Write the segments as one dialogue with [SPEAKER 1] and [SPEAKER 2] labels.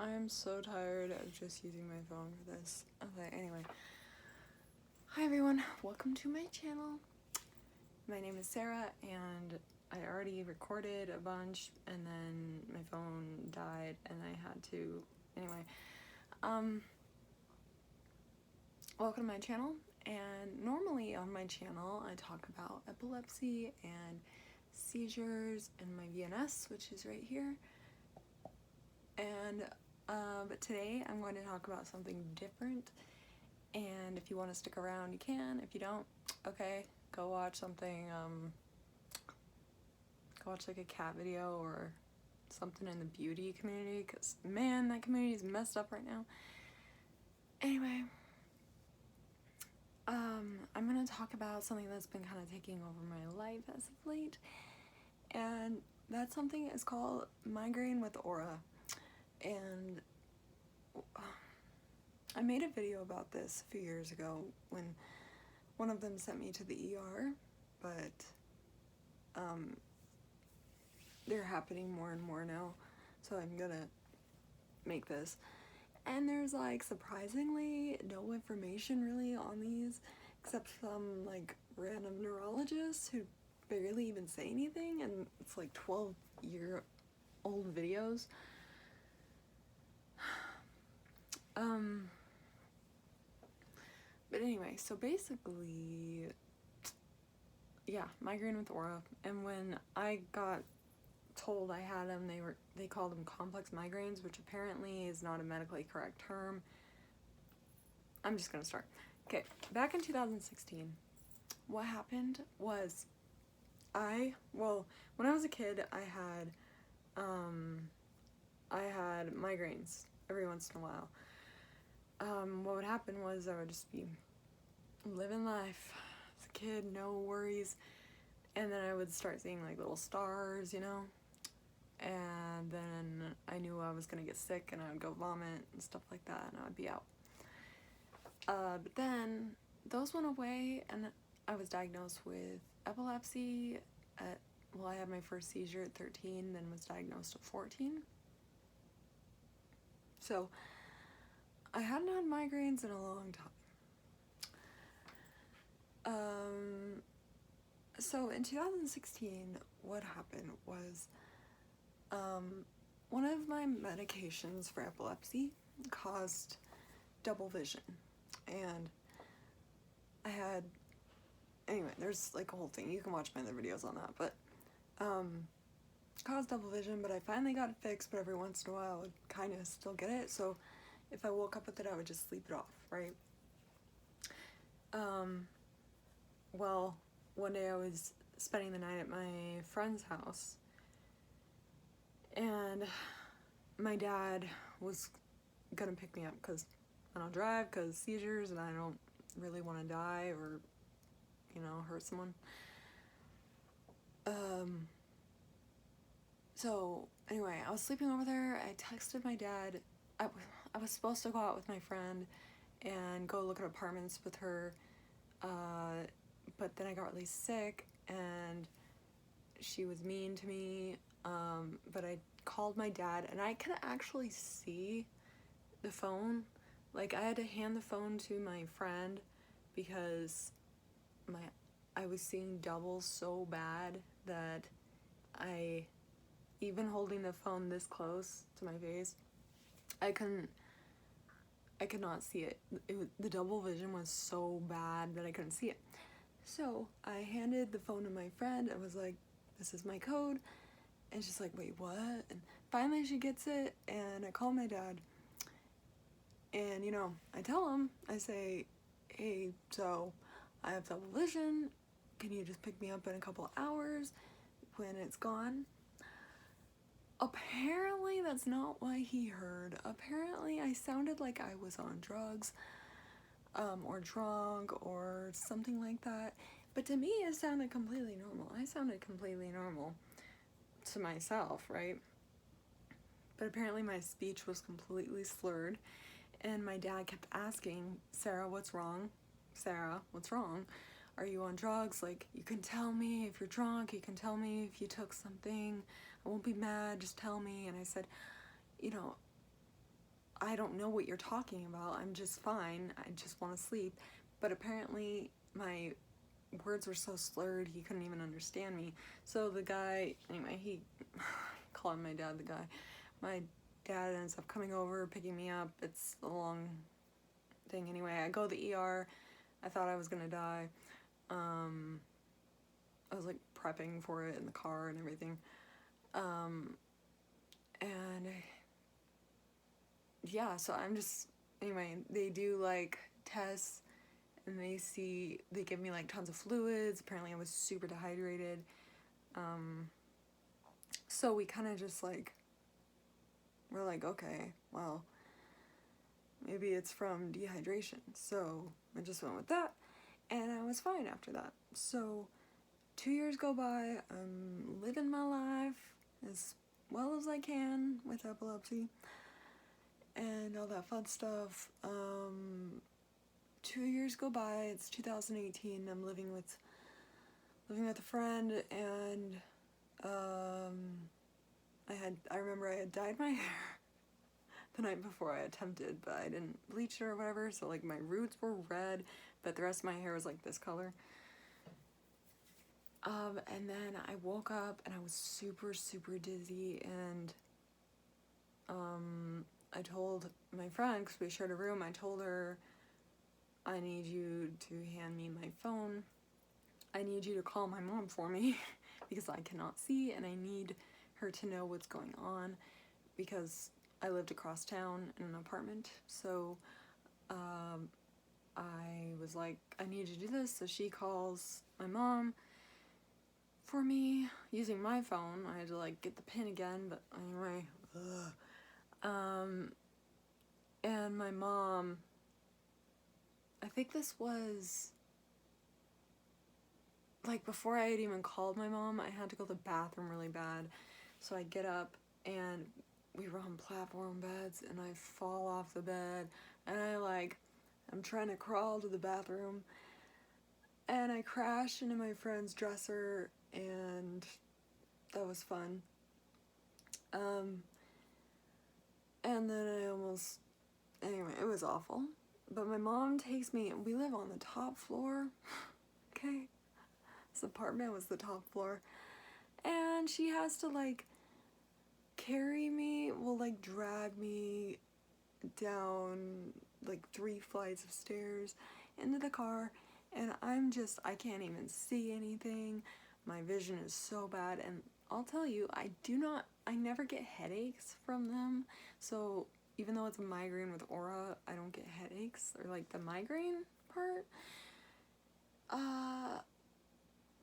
[SPEAKER 1] I'm so tired of just using my phone for this. Okay, anyway. Hi everyone, welcome to my channel. My name is Sarah and I already recorded a bunch and then my phone died and I had to, anyway. Welcome to my channel, and normally on my channel I talk about epilepsy and seizures and my VNS, which is right here. And but today I'm going to talk about something different, and if you want to stick around you can. If you don't, okay, go watch something, go watch like a cat video or something in the beauty community, because man, that community is messed up right now. Anyway, I'm gonna talk about something that's been kind of taking over my life as of late, and that something is called migraine with aura. And I made a video about this a few years ago when one of them sent me to the ER, but they're happening more and more now, so I'm gonna make this. And there's like surprisingly no information really on these, except some like random neurologists who barely even say anything, and it's like 12-year-old videos. But anyway, so basically, yeah, migraine with aura. And when I got told I had them, they called them complex migraines, which apparently is not a medically correct term. I'm just gonna start. Okay, back in 2016, what happened was when I was a kid, I had migraines every once in a while. What would happen was I would just be living life as a kid, no worries, and then I would start seeing like little stars, and then I knew I was gonna get sick and I would go vomit and stuff like that, and I would be out. But then those went away and I was diagnosed with epilepsy I had my first seizure at 13, then was diagnosed at 14. So I hadn't had migraines in a long time. So in 2016, what happened was, one of my medications for epilepsy caused double vision, and anyway, there's like a whole thing, you can watch my other videos on that, but, caused double vision, but I finally got it fixed, but every once in a while I would kind of still get it, so if I woke up with it, I would just sleep it off, right? Well, one day I was spending the night at my friend's house, and my dad was gonna pick me up because I don't drive because seizures and I don't really want to die or, hurt someone. So anyway, I was sleeping over there. I texted my dad. I was supposed to go out with my friend and go look at apartments with her, but then I got really sick and she was mean to me, but I called my dad and I could actually see the phone. Like, I had to hand the phone to my friend because I was seeing double so bad that even holding the phone this close to my face, I could not see it. The double vision was so bad that I couldn't see it. So I handed the phone to my friend. I was like, this is my code. And she's like, wait, what? And finally she gets it, and I call my dad. And, I tell him, I say, hey, so I have double vision. Can you just pick me up in a couple hours when it's gone? Apparently that's not what he heard. Apparently I sounded like I was on drugs, or drunk or something like that. But to me it sounded completely normal. I sounded completely normal to myself, right? But apparently my speech was completely slurred, and my dad kept asking, Sarah, what's wrong? Sarah, what's wrong? Are you on drugs? Like, you can tell me if you're drunk, you can tell me if you took something. I won't be mad, just tell me. And I said, I don't know what you're talking about. I'm just fine. I just want to sleep. But apparently my words were so slurred, he couldn't even understand me. So the guy, anyway, he, calling my dad the guy, my dad ends up coming over, picking me up. It's a long thing. Anyway, I go to the ER. I thought I was gonna die. I was like prepping for it in the car and everything. And yeah, so I'm just, anyway, they do like tests and they give me like tons of fluids. Apparently I was super dehydrated. So we kind of just like, we're like, okay, well, maybe it's from dehydration. So I just went with that, and I was fine after that. So 2 years go by, I'm living my life as well as I can with epilepsy and all that fun stuff. 2 years go by, it's 2018, I'm living with a friend, and I remember I had dyed my hair the night before I attempted, but I didn't bleach it or whatever, so like my roots were red, but the rest of my hair was like this color. And then I woke up and I was super, super dizzy, and I told my friend, because we shared a room, I told her, I need you to hand me my phone. I need you to call my mom for me because I cannot see, and I need her to know what's going on because I lived across town in an apartment. So I was like, I need you to do this. So she calls my mom for me using my phone. I had to like get the pin again, but anyway. And my mom, I think this was like before I had even called my mom, I had to go to the bathroom really bad. So I get up, and we were on platform beds, and I fall off the bed, and I'm trying to crawl to the bathroom, and I crash into my friend's dresser, and that was fun. And then anyway, it was awful. But my mom takes me, we live on the top floor, okay? This apartment was the top floor. And she has to like carry me, like drag me down like 3 flights of stairs into the car. And I can't even see anything. My vision is so bad. And I'll tell you, I never get headaches from them. So even though it's a migraine with aura, I don't get headaches or like the migraine part.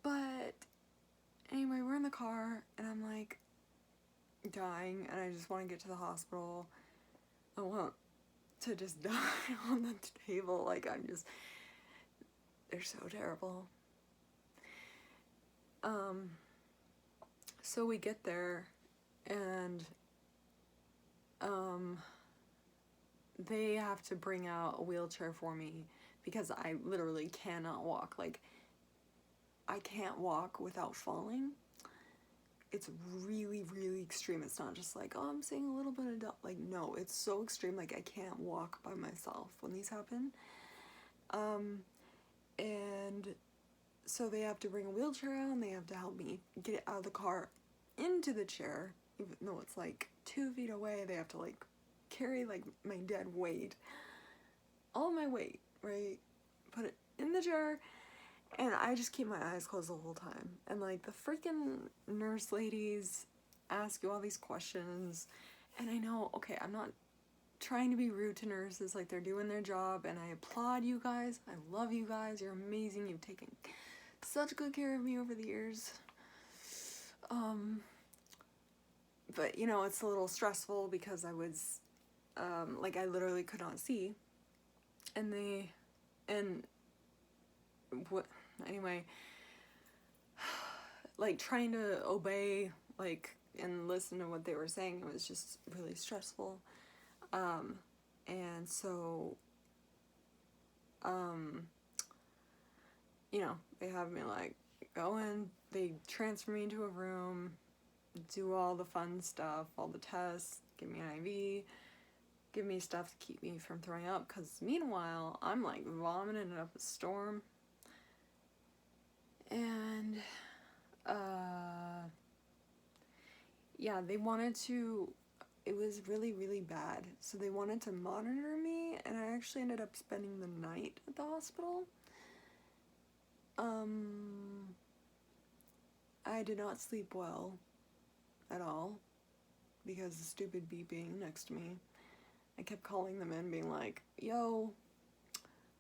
[SPEAKER 1] But anyway, we're in the car, and I'm like dying, and I just want to get to the hospital. I want to just die on the table. Like, they're so terrible. So we get there, and they have to bring out a wheelchair for me because I literally cannot walk. Like, I can't walk without falling. It's really, really extreme. It's not just like, oh, I'm saying a little bit of like, no, it's so extreme. Like, I can't walk by myself when these happen. And so they have to bring a wheelchair out, and they have to help me get it out of the car into the chair, even though it's like 2 feet away. They have to like carry like my dead weight, all my weight, right? Put it in the chair. And I just keep my eyes closed the whole time. And like the freaking nurse ladies ask you all these questions. And I know, okay, I'm not trying to be rude to nurses, like they're doing their job, and I applaud you guys. I love you guys. You're amazing. You've taken such good care of me over the years. But you know, it's a little stressful because I was like, I literally could not see. Anyway, like trying to obey, like, and listen to what they were saying, it was just really stressful. And so, you know, they have me like go in, they transfer me into a room, do all the fun stuff, all the tests, give me an IV, give me stuff to keep me from throwing up, because meanwhile, I'm like vomiting up a storm. And, yeah, they wanted to, it was really, really bad. So they wanted to monitor me, and I actually ended up spending the night at the hospital. I did not sleep well at all because the stupid beeping next to me. I kept calling them in, being like, yo,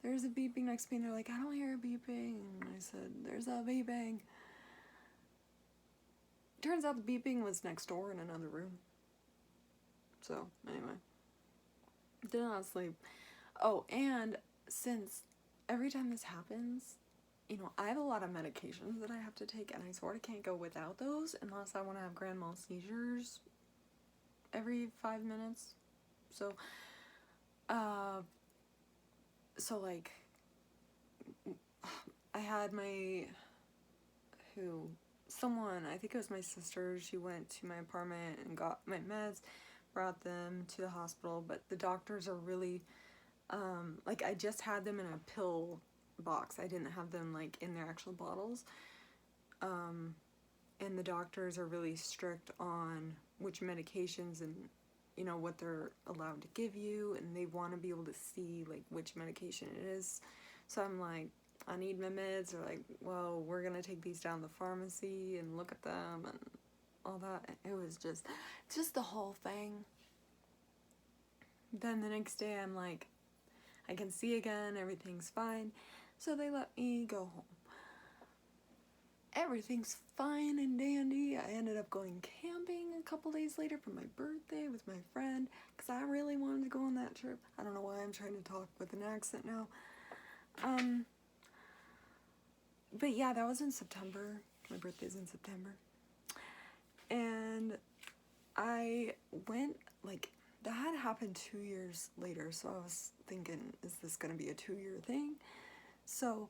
[SPEAKER 1] there's a beeping next to me. And they're like, I don't hear a beeping. And I said, there's a beeping. Turns out the beeping was next door in another room. So, anyway. Did not sleep. Oh, and since every time this happens, you know, I have a lot of medications that I have to take, and I sort of can't go without those unless I want to have grand mal seizures every 5 minutes. So, like, I had someone, I think it was my sister, she went to my apartment and got my meds, brought them to the hospital, but the doctors are really, like, I just had them in a pill box. I didn't have them, like, in their actual bottles. And the doctors are really strict on which medications and, you know, what they're allowed to give you, and they want to be able to see, like, which medication it is. So I'm like, I need my meds. They're like, well, we're gonna take these down to the pharmacy and look at them and all that. It was just the whole thing. Then the next day I'm like, I can see again, everything's fine. So they let me go home. Everything's fine and dandy. I ended up going camping a couple days later for my birthday with my friend, because I really wanted to go on that trip. I don't know why I'm trying to talk with an accent now. But yeah, that was in September. My birthday's in September. And I went, like, that had happened 2 years later, so I was thinking, is this going to be a 2-year thing? So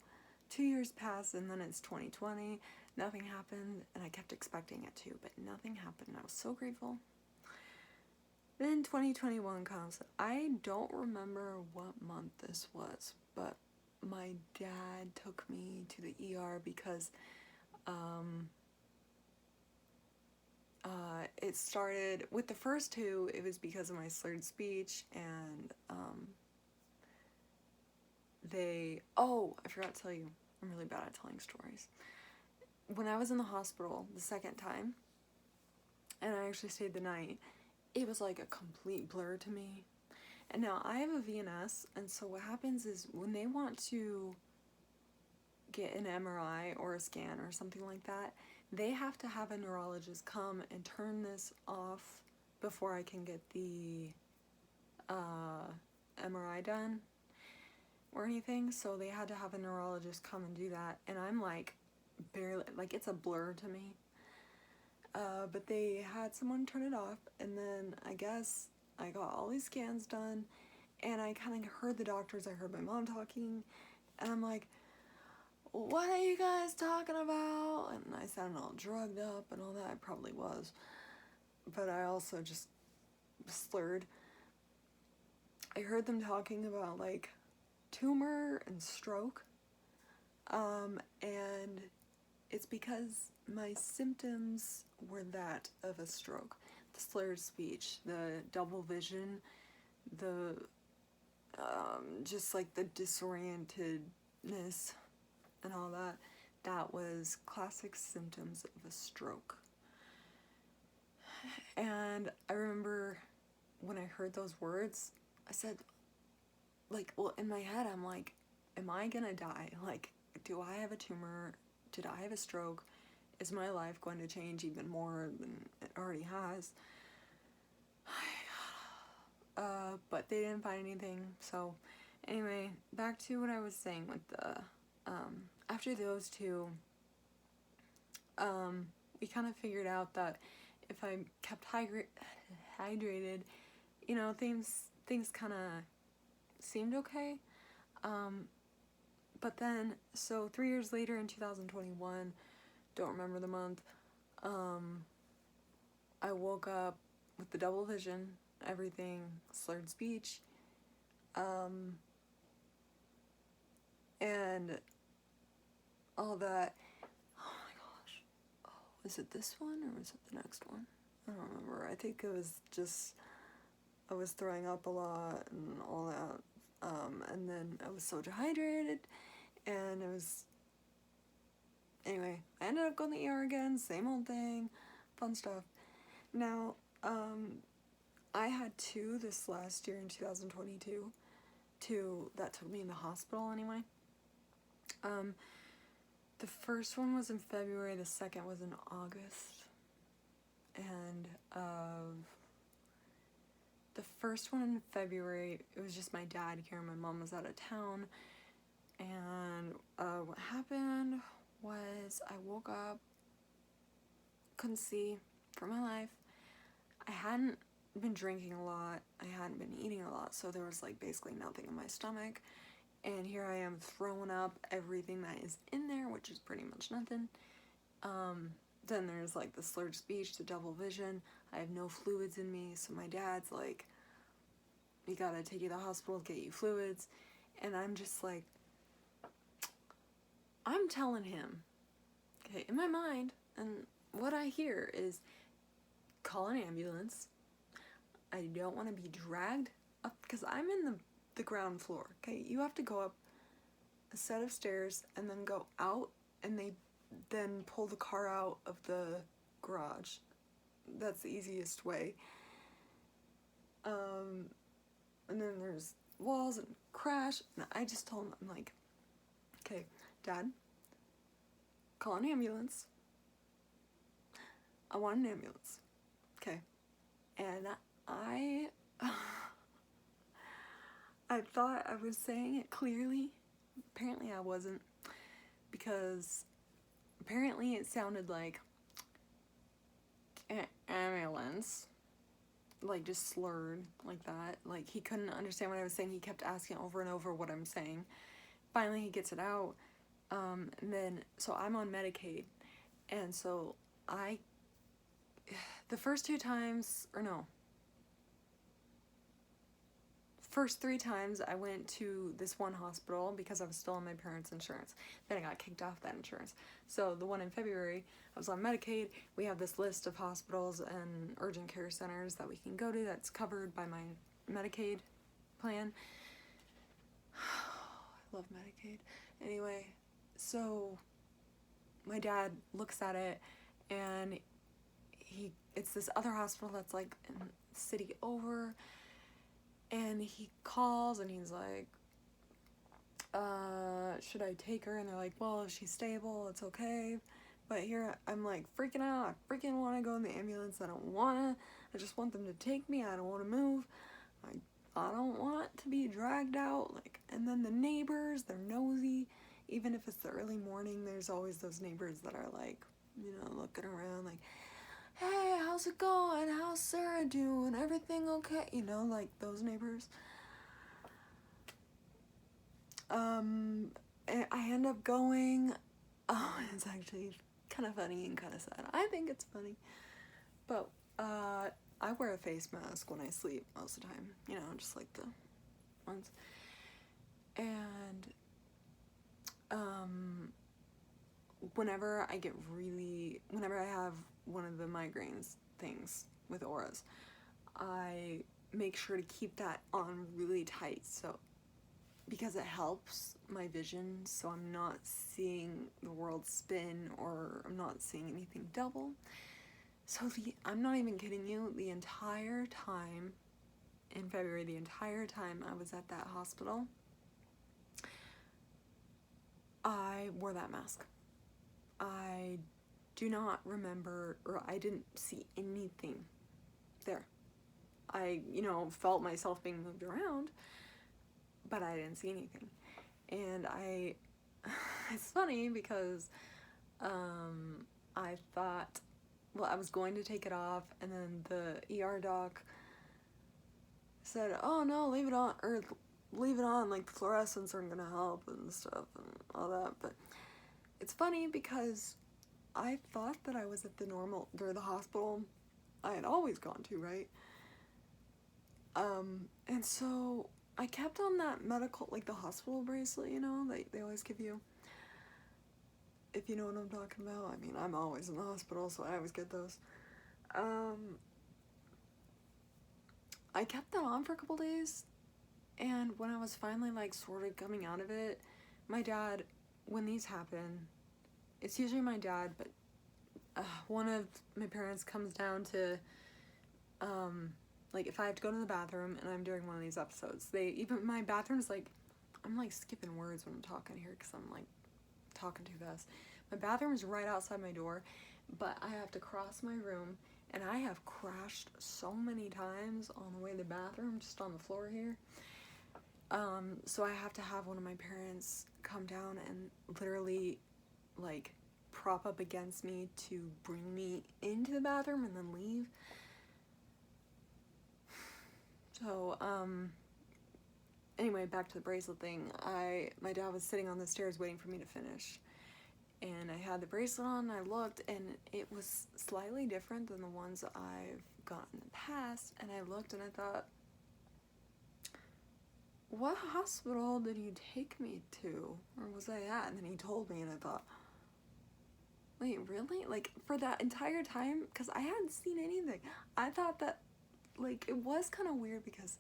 [SPEAKER 1] 2 years passed, and then it's 2020. Nothing happened, and I kept expecting it to, but nothing happened. I was so grateful. Then 2021 comes. I don't remember what month this was, but my dad took me to the ER because it started with the first two. It was because of my slurred speech, and I forgot to tell you, I'm really bad at telling stories. When I was in the hospital the second time, and I actually stayed the night, it was like a complete blur to me. And now I have a VNS, and so what happens is when they want to get an MRI or a scan or something like that, they have to have a neurologist come and turn this off before I can get the MRI done or anything. So they had to have a neurologist come and do that, and I'm like barely, like, it's a blur to me. But they had someone turn it off, and then I guess I got all these scans done, and I kind of heard the doctors, I heard my mom talking, and I'm like, what are you guys talking about? And I sounded all drugged up and all that. I probably was, but I also just slurred. I heard them talking about, like, tumor and stroke, and it's because my symptoms were that of a stroke. The slurred speech, the double vision, the just like the disorientedness and all that. That was classic symptoms of a stroke. And I remember when I heard those words, I said, like, well, in my head, I'm like, am I gonna die? Like, do I have a tumor? Did I have a stroke? Is my life going to change even more than it already has? But they didn't find anything. So anyway, back to what I was saying with the, after those two, we kind of figured out that if I kept hydrated, you know, things kind of seemed okay. But then, so 3 years later in 2021, don't remember the month, I woke up with the double vision. everything, slurred speech, and all that. Oh my gosh. Oh, was it this one or was it the next one? I don't remember. I think it was just, I was throwing up a lot and all that. And then I was so dehydrated, and it was, anyway, I ended up going to the ER again, same old thing, fun stuff. Now, I had 2 this last year in 2022, 2 that took me in the hospital anyway. The first one was in February, the second was in August, and the first one in February, it was just my dad here, my mom was out of town, and what happened was I woke up, couldn't see for my life. I hadn't been drinking a lot, I hadn't been eating a lot, so there was like basically nothing in my stomach, and here I am throwing up everything that is in there, which is pretty much nothing. Then there's like the slurred speech, the double vision, I have no fluids in me, so my dad's like, we gotta take you to the hospital, get you fluids, and I'm just like, I'm telling him, okay, in my mind, and what I hear is, call an ambulance, I don't want to be dragged up, because I'm in the ground floor, okay, you have to go up a set of stairs, and then go out, and they then pull the car out of the garage. That's the easiest way. And then there's walls and crash, and I just told him, I'm like, okay, Dad, call an ambulance. I want an ambulance. Okay. And I thought I was saying it clearly. Apparently I wasn't, because apparently it sounded like ambulance, like just slurred like that. Like he couldn't understand what I was saying. He kept asking over and over what I'm saying. Finally he gets it out. And then, so I'm on Medicaid, and so the first 2 times, or no, first 3 times I went to this one hospital because I was still on my parents' insurance. Then I got kicked off that insurance. So the one in February, I was on Medicaid. We have this list of hospitals and urgent care centers that we can go to that's covered by my Medicaid plan. I love Medicaid. Anyway, so my dad looks at it, and it's this other hospital that's like in the city over, and he calls and he's like, should I take her? And they're like, well, if she's stable, it's okay. But here I'm like freaking out. I freaking want to go in the ambulance. I just want them to take me. I don't want to move. I don't want to be dragged out. Like, and then the neighbors, they're nosy. Even if it's the early morning, there's always those neighbors that are like, you know, looking around like, hey, how's it going? How's Sara doing? Everything okay? You know, like those neighbors. And I end up going, it's actually kind of funny and kind of sad. I think it's funny. But, I wear a face mask when I sleep most of the time, you know, just like the ones. And, whenever I have one of the migraines things with auras, I make sure to keep that on really tight, so because it helps my vision, so I'm not seeing the world spin, or I'm not seeing anything double. So I'm not even kidding you, the entire time in February, the entire time I was at that hospital, I wore that mask. I do not remember, or I didn't see anything there. I, you know, felt myself being moved around, but I didn't see anything. And it's funny because I thought, well, I was going to take it off, and then the ER doc said, oh no, leave it on, like the fluorescents aren't gonna help and stuff and all that. But it's funny because I thought that I was at the hospital I had always gone to, right? And so I kept on that medical, like the hospital bracelet, you know, they always give you, if you know what I'm talking about. I mean, I'm always in the hospital, so I always get those. I kept that on for a couple days, and when I was finally, like, sort of coming out of it, my dad, when these happen, it's usually my dad, but one of my parents comes down to, like, if I have to go to the bathroom and I'm doing one of these episodes, even my bathroom's, like, I'm, like, skipping words when I'm talking here because I'm, like, talking too fast. My bathroom is right outside my door, but I have to cross my room, and I have crashed so many times on the way to the bathroom, just on the floor here. So I have to have one of my parents come down and literally, like, prop up against me to bring me into the bathroom and then leave. So, anyway, back to the bracelet thing. My dad was sitting on the stairs waiting for me to finish. And I had the bracelet on, and I looked, and it was slightly different than the ones I've gotten in the past. And I looked, and I thought, what hospital did you take me to? Or was I at? And then he told me, and I thought, wait, really? Like, for that entire time? Because I hadn't seen anything. I thought that, like, it was kind of weird because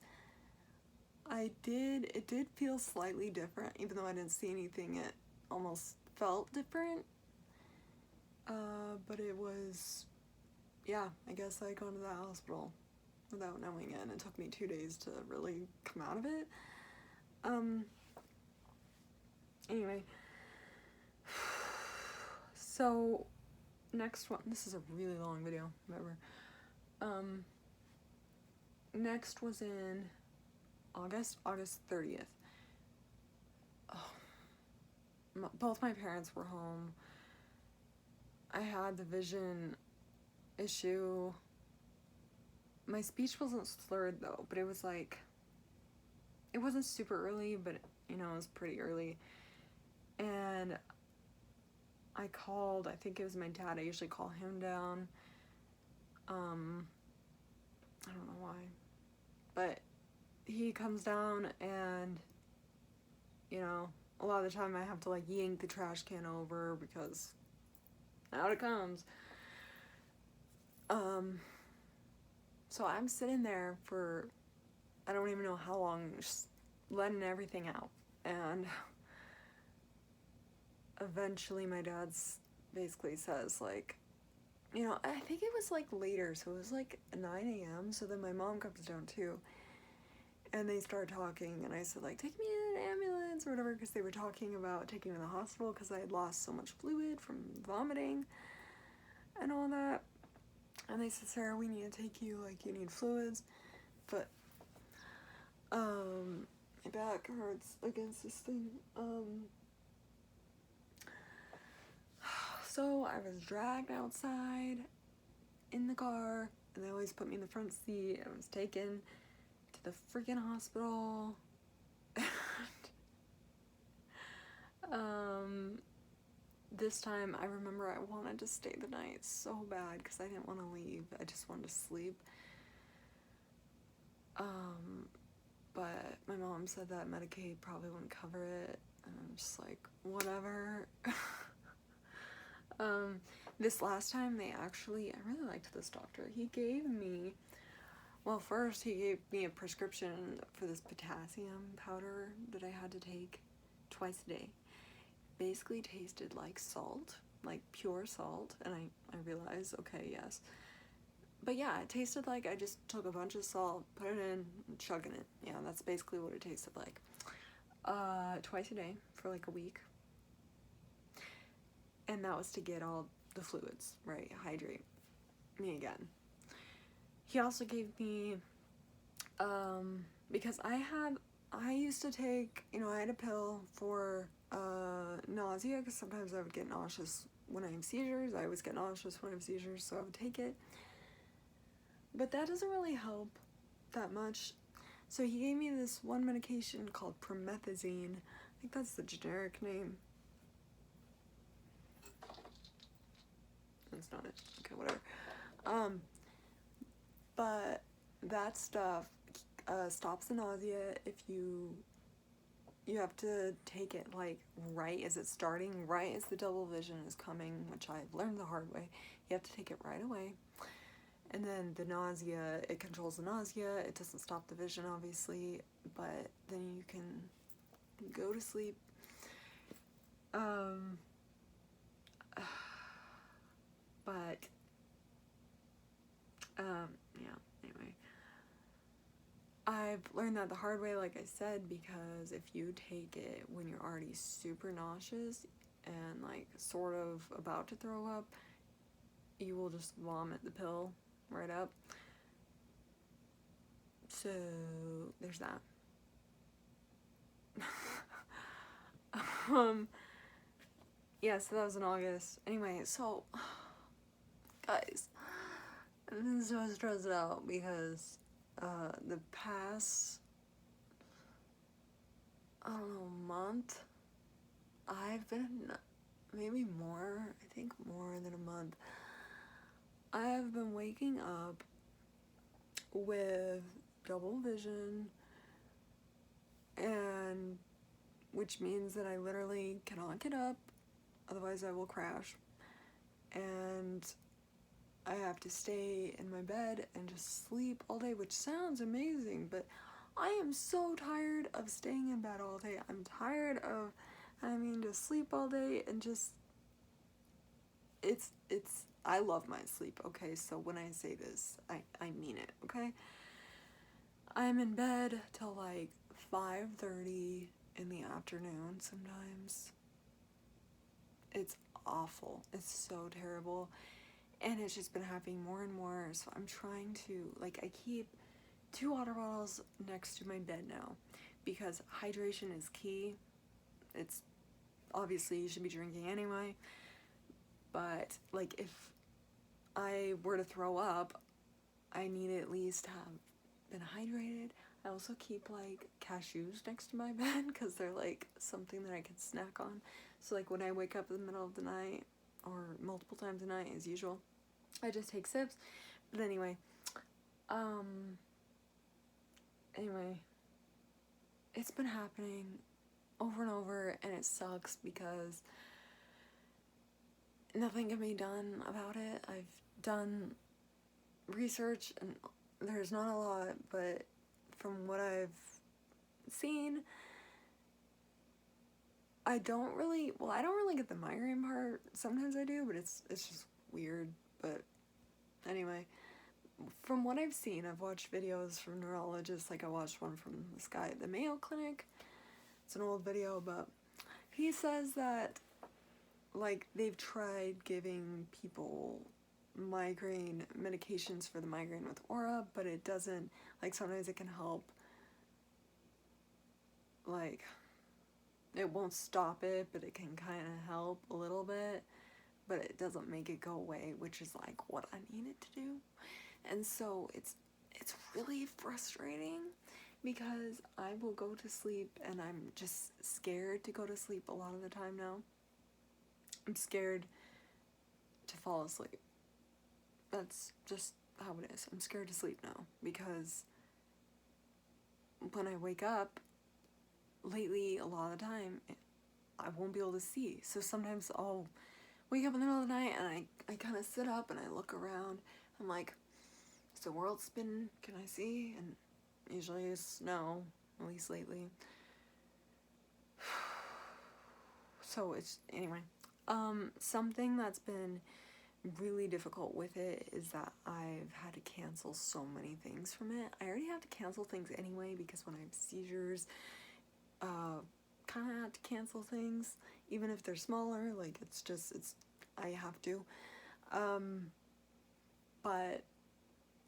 [SPEAKER 1] it did feel slightly different, even though I didn't see anything. It almost felt different. But it was, yeah, I guess I gone to that hospital without knowing it, and it took me 2 days to really come out of it. Anyway, so next one, this is a really long video, whatever. Next was in August 30th. Oh, both my parents were home. I had the vision issue. My speech wasn't slurred though, but it was like, it wasn't super early, but you know, it was pretty early. And I called, I think it was my dad, I usually call him down. I don't know why, but he comes down, and you know, a lot of the time I have to like yank the trash can over because out it comes. So I'm sitting there for, I don't even know how long, just letting everything out. And eventually my dad's basically says, like, you know, I think it was like later, so it was like 9 a.m. So then my mom comes down too, and they start talking, and I said, like, take me in an ambulance or whatever, because they were talking about taking me to the hospital because I had lost so much fluid from vomiting and all that. And they said, Sarah, we need to take you, like, you need fluids. But my back hurts against this thing. So I was dragged outside in the car, and they always put me in the front seat. I was taken to the freaking hospital. This time I remember I wanted to stay the night so bad because I didn't want to leave. I just wanted to sleep. But my mom said that Medicaid probably wouldn't cover it, and I'm just like, whatever. This last time I really liked this doctor. He gave me, well, first he gave me a prescription for this potassium powder that I had to take twice a day. Basically tasted like salt, like pure salt, and I realized, okay, yes. But yeah, it tasted like I just took a bunch of salt, put it in, and chugging it. Yeah, that's basically what it tasted like. Twice a day for like a week. And that was to get all the fluids, right? Hydrate me again. He also gave me, because I used to take, you know, I had a pill for nausea, because sometimes I would get nauseous when I have seizures. I always get nauseous when I have seizures, so I would take it. But that doesn't really help that much. So he gave me this one medication called promethazine. I think that's the generic name. That's not it. Okay, whatever. But that stuff, stops the nausea. If you have to take it like right as it's starting, right as the double vision is coming, which I've learned the hard way. You have to take it right away. And then the nausea, it controls the nausea. It doesn't stop the vision, obviously, but then you can go to sleep. Yeah, anyway. I've learned that the hard way, like I said, because if you take it when you're already super nauseous and like sort of about to throw up, you will just vomit the pill right up. So there's that. Yeah, so that was in August. Anyway, so guys, I've been so stressed out because the past, I don't know, month, I've been, maybe more, I think more than a month, I have been waking up with double vision, and which means that I literally cannot get up, otherwise I will crash, and I have to stay in my bed and just sleep all day, which sounds amazing, but I am so tired of staying in bed all day. I'm tired of having to sleep all day, and just, I love my sleep, okay? So when I say this, I mean it, okay? I'm in bed till like 5:30 in the afternoon sometimes. It's awful. It's so terrible. And it's just been happening more and more. So I'm trying to, like, I keep 2 water bottles next to my bed now because hydration is key. It's obviously you should be drinking anyway. But like if I were to throw up, I need to at least have been hydrated. I also keep like cashews next to my bed because they're like something that I can snack on. So like when I wake up in the middle of the night or multiple times a night as usual, I just take sips. But anyway, it's been happening over and over, and it sucks because nothing can be done about it. I've done research and there's not a lot, but from what I've seen, I don't really get the migraine part. Sometimes I do, but it's just weird. But anyway, from what I've seen, I've watched videos from neurologists. Like I watched one from this guy at the Mayo Clinic. It's an old video, but he says that like they've tried giving people migraine medications for the migraine with aura, but it doesn't, like sometimes it can help, like it won't stop it, but it can kind of help a little bit, but it doesn't make it go away, which is like what I need it to do. And so it's really frustrating because I will go to sleep and I'm just scared to go to sleep a lot of the time now. I'm scared to fall asleep. That's just how it is. I'm scared to sleep now because when I wake up, lately, a lot of the time, I won't be able to see. So sometimes I'll wake up in the middle of the night and I kind of sit up and I look around. I'm like, is the world spinning? Can I see? And usually it's no, at least lately. So it's, anyway. Something that's been really difficult with it is that I've had to cancel so many things from it. I already have to cancel things anyway because when I have seizures, kind of have to cancel things, even if they're smaller. Like I have to. But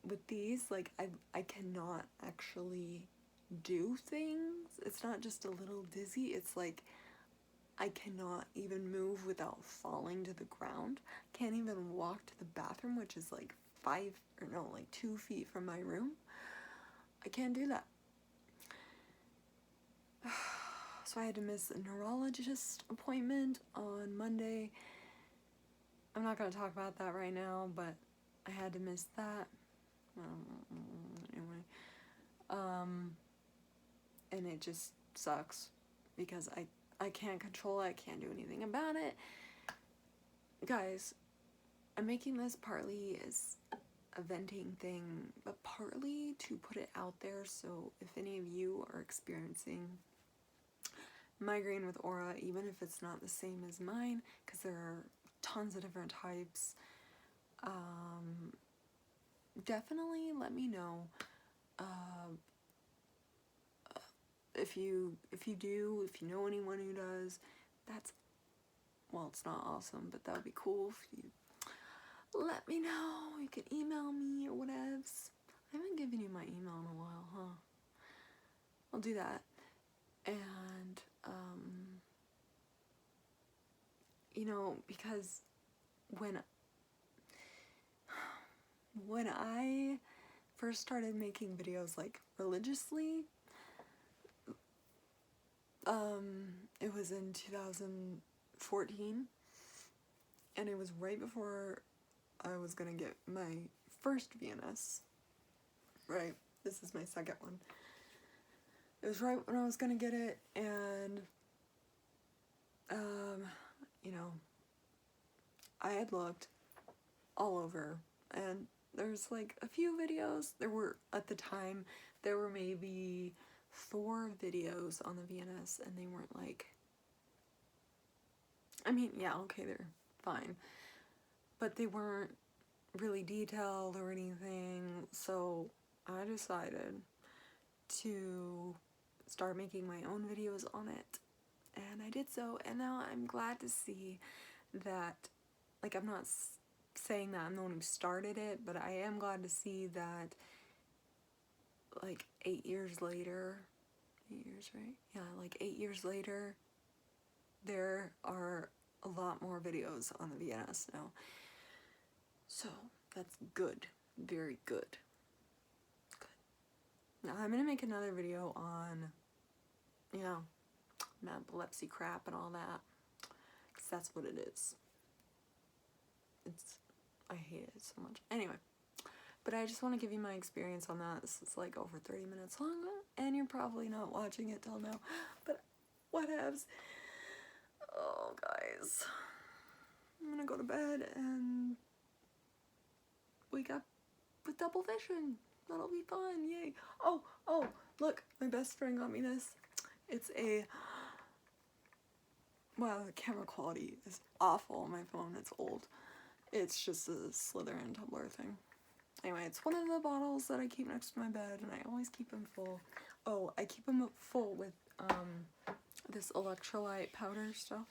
[SPEAKER 1] with these, like I cannot actually do things. It's not just a little dizzy. It's like I cannot even move without falling to the ground. Can't even walk to the bathroom, which is like 2 feet from my room. I can't do that. So I had to miss a neurologist appointment on Monday. I'm not going to talk about that right now, but I had to miss that. Anyway. And it just sucks because I can't control it, I can't do anything about it. Guys, I'm making this partly as a venting thing, but partly to put it out there, so if any of you are experiencing migraine with aura, even if it's not the same as mine, because there are tons of different types, definitely let me know. If you know anyone who does, that's, well, it's not awesome, but that would be cool if you let me know. You can email me or whatevs. I haven't given you my email in a while, huh? I'll do that. And, you know, because when I first started making videos, like, religiously, it was in 2014, and it was right before I was gonna get my first VNS, right? This is my second one. It was right when I was gonna get it, and, you know, I had looked all over, and there's like a few videos. There were, at the time, there were maybe 4 videos on the VNS, and they weren't like, I mean, yeah, okay, they're fine, but they weren't really detailed or anything, so I decided to start making my own videos on it, and I did so, and now I'm glad to see that, like, I'm not saying that I'm the one who started it, but I am glad to see that, like, 8 years later, 8 years, right? Yeah, like 8 years later, there are a lot more videos on the VNS now. So, that's good. Very good. Good. Now, I'm gonna make another video on, you know, epilepsy crap and all that, because that's what it is. I hate it so much. Anyway, but I just want to give you my experience on that. This is like over 30 minutes long, and you're probably not watching it till now, but whatevs. Oh, guys. I'm gonna go to bed and wake up with double vision. That'll be fun, yay. Oh, look, my best friend got me this. It's a, well, the camera quality is awful on my phone, it's old. It's just a Slytherin tumbler thing. Anyway, it's one of the bottles that I keep next to my bed, and I always keep them full. Oh, I keep them full with this electrolyte powder stuff.